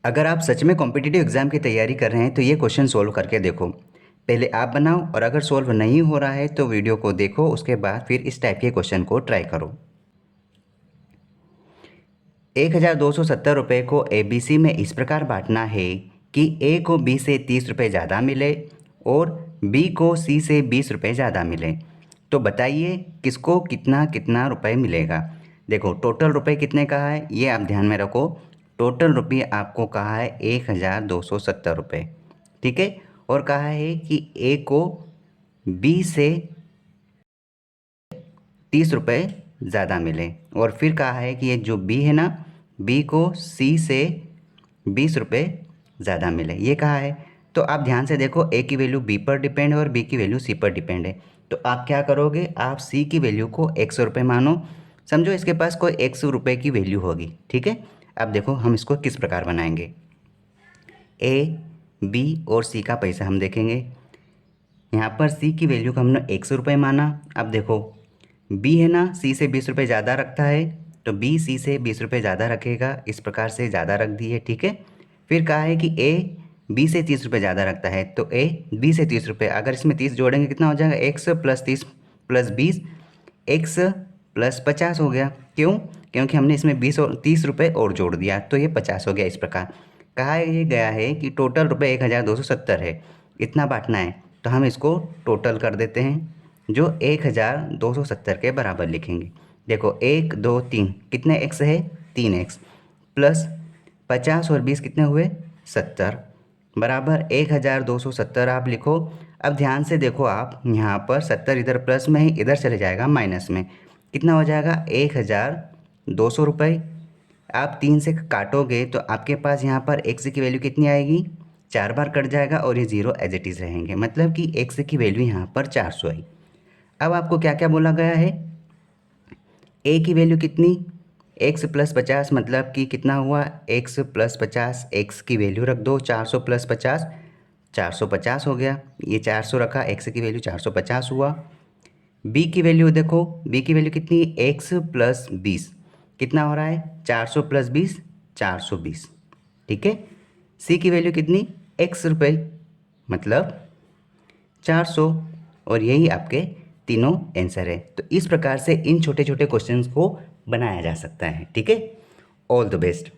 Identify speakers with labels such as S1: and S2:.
S1: अगर आप सच में कॉम्पिटिटिव एग्ज़ाम की तैयारी कर रहे हैं तो ये क्वेश्चन सोल्व करके देखो। पहले आप बनाओ और अगर सोल्व नहीं हो रहा है तो वीडियो को देखो, उसके बाद फिर इस टाइप के क्वेश्चन को ट्राई करो। 1270 रुपये को ABC में इस प्रकार बांटना है कि A को B से 30 रुपये ज़्यादा मिले और B को C से 20 रुपये ज़्यादा मिले। तो बताइए किसको कितना कितना रुपये मिलेगा। देखो टोटल रुपये कितने कहा है ये आप ध्यान में रखो। टोटल रुपये आपको कहा है 1270 रुपये, ठीक है। और कहा है कि A को B से 30 रुपये ज़्यादा मिले और फिर कहा है कि ये जो B है ना, B को C से 20 रुपये ज़्यादा मिले, ये कहा है। तो आप ध्यान से देखो, A की वैल्यू B पर डिपेंड है और B की वैल्यू C पर डिपेंड है। तो आप क्या करोगे, आप C की वैल्यू को 100 रुपये मानो, समझो इसके पास कोई 100 रुपये की वैल्यू होगी, ठीक है। अब देखो हम इसको किस प्रकार बनाएंगे। A, B और C का पैसा हम देखेंगे। यहाँ पर C की वैल्यू को हमने 100 रुपये माना। अब देखो B है ना, C से 20 रुपये ज़्यादा रखता है, तो B C से 20 रुपये ज़्यादा रखेगा, इस प्रकार से ज़्यादा रख दिए, ठीक है। फिर कहा है कि A B से 30 रुपये ज़्यादा रखता है, तो A B से 30 रुपये, अगर इसमें 30 जोड़ेंगे कितना हो जाएगा, x plus 30 plus 20, x plus 50 हो गया। क्यों? क्योंकि हमने इसमें 20 और 30 रुपये और जोड़ दिया, तो ये 50 हो गया। इस प्रकार कहा ये गया है कि टोटल रुपये 1270 है, इतना बांटना है, तो हम इसको टोटल कर देते हैं, जो 1270 के बराबर लिखेंगे। देखो 1 2 3 कितने x है, 3x प्लस 50 और 20 कितने हुए, 70 बराबर 1270 आप लिखो। अब ध्यान से देखो, आप यहाँ पर 70 इधर प्लस में ही, इधर चले जाएगा माइनस में, कितना हो जाएगा 1200 रुपये। आप 3 से काटोगे तो आपके पास यहाँ पर x की वैल्यू कितनी आएगी, 4 बार कट जाएगा और ये 0 एज इट इज़ रहेंगे, मतलब कि x की वैल्यू यहाँ पर 400 आई। अब आपको क्या क्या बोला गया है, a की वैल्यू कितनी, x प्लस 50, मतलब कि कितना हुआ, x प्लस 50, x की वैल्यू रख दो, 400 प्लस 50 450 हो गया, ये 400 रखा, x की वैल्यू 450 हुआ। b की वैल्यू देखो, b की वैल्यू कितनी, x प्लस 20 कितना हो रहा है, 400 प्लस 20 420, ठीक है। c की वैल्यू कितनी, x रुपये, मतलब 400, और यही आपके तीनों आंसर है। तो इस प्रकार से इन छोटे छोटे क्वेश्चंस को बनाया जा सकता है, ठीक है। All the best.